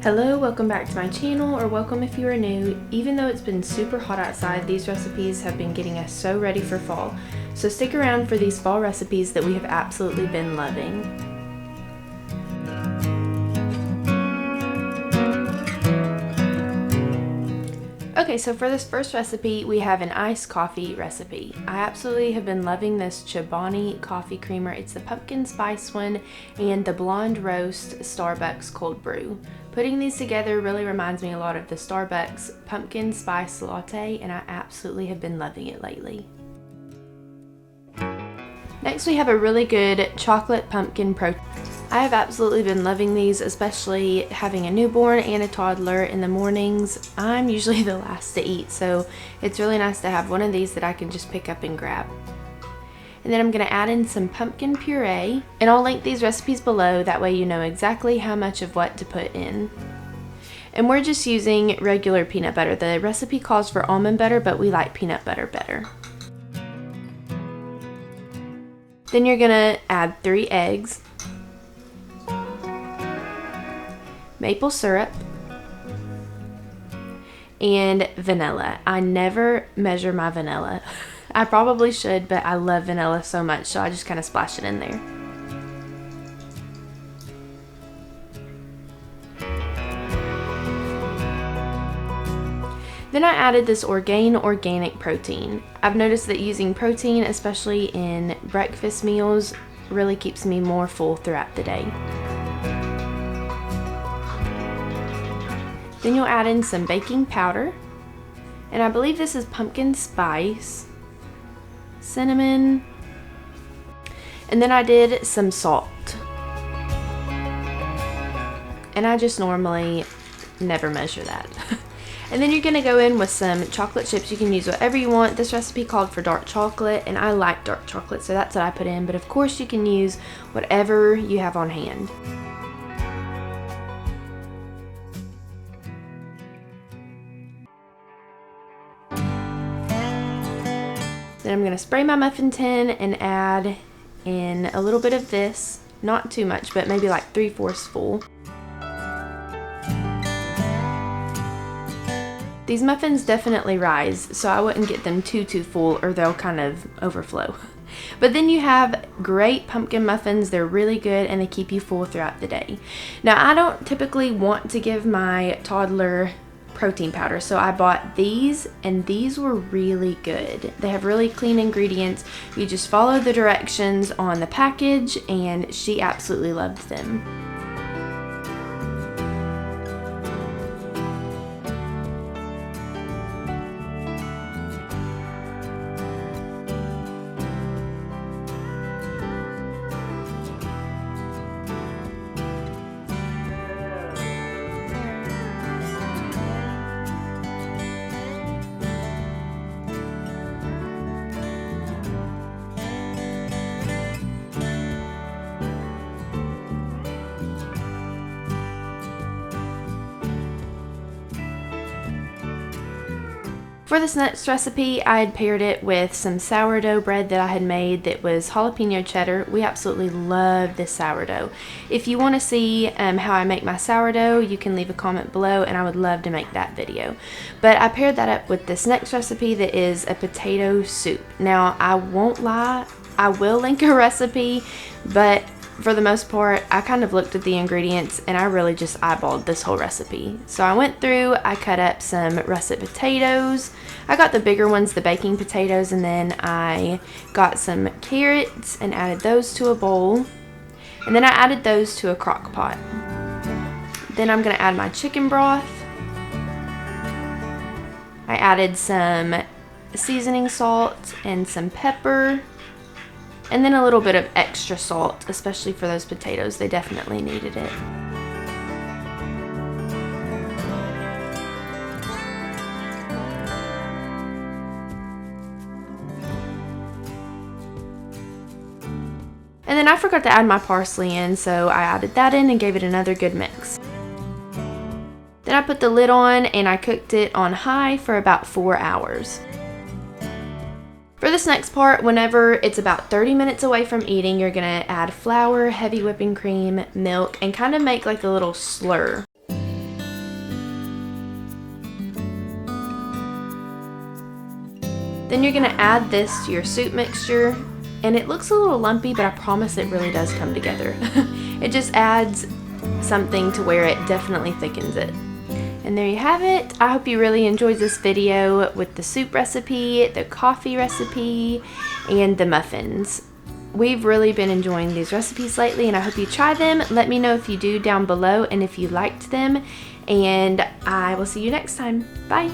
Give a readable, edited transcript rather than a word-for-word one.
Hello, welcome back to my channel, or welcome if you are new. Even though it's been super hot outside, these recipes have been getting us so ready for fall. So stick around for these fall recipes that we have absolutely been loving. Okay, so for this first recipe, we have an iced coffee recipe. I absolutely have been loving this Chobani coffee creamer. It's the pumpkin spice one and the blonde roast Starbucks cold brew. Putting these together really reminds me a lot of the Starbucks pumpkin spice latte, and I absolutely have been loving it lately. Next, we have a really good chocolate pumpkin protein. I have absolutely been loving these, especially having a newborn and a toddler in the mornings. I'm usually the last to eat, so it's really nice to have one of these that I can just pick up and grab. And then I'm going to add in some pumpkin puree, and I'll link these recipes below, that way you know exactly how much of what to put in. And we're just using regular peanut butter. The recipe calls for almond butter, but we like peanut butter better. Then you're going to add 3 eggs, maple syrup, and vanilla. I never measure my vanilla. I probably should, but I love vanilla so much, so I just kind of splash it in there. Then I added this Orgain organic protein. I've noticed that using protein, especially in breakfast meals, really keeps me more full throughout the day. Then you'll add in some baking powder, and I believe this is pumpkin spice, cinnamon, and then I did some salt. And I just normally never measure that. And then you're going to go in with some chocolate chips. You can use whatever you want. This recipe called for dark chocolate, and I like dark chocolate, so that's what I put in. But of course you can use whatever you have on hand. Then I'm going to spray my muffin tin and add in a little bit of this. Not too much, but maybe like 3/4 full. These muffins definitely rise, so I wouldn't get them too full or they'll kind of overflow. But then you have great pumpkin muffins. They're really good and they keep you full throughout the day. Now, I don't typically want to give my toddler protein powder, so I bought these, and these were really good. They have really clean ingredients. You just follow the directions on the package, and she absolutely loved them. For this next recipe, I had paired it with some sourdough bread that I had made that was jalapeno cheddar. We absolutely love this sourdough. If you want to see how I make my sourdough, you can leave a comment below, and I would love to make that video. But I paired that up with this next recipe that is a potato soup. Now, I won't lie, I will link a recipe, but for the most part, I kind of looked at the ingredients and I really just eyeballed this whole recipe. So I went through, I cut up some russet potatoes. I got the bigger ones, the baking potatoes, and then I got some carrots and added those to a bowl. And then I added those to a crock pot. Then I'm going to add my chicken broth. I added some seasoning salt and some pepper. And then a little bit of extra salt, especially for those potatoes. They definitely needed it. And then I forgot to add my parsley in, so I added that in and gave it another good mix. Then I put the lid on and I cooked it on high for about 4 hours. For this next part, whenever it's about 30 minutes away from eating, you're going to add flour, heavy whipping cream, milk, and kind of make like a little slur. Then you're gonna add this to your soup mixture, and it looks a little lumpy, but I promise it really does come together. It just adds something to where it definitely thickens it. And there you have it. I hope you really enjoyed this video with the soup recipe, the coffee recipe, and the muffins. We've really been enjoying these recipes lately, and I hope you try them. Let me know if you do down below and if you liked them, and I will see you next time. Bye.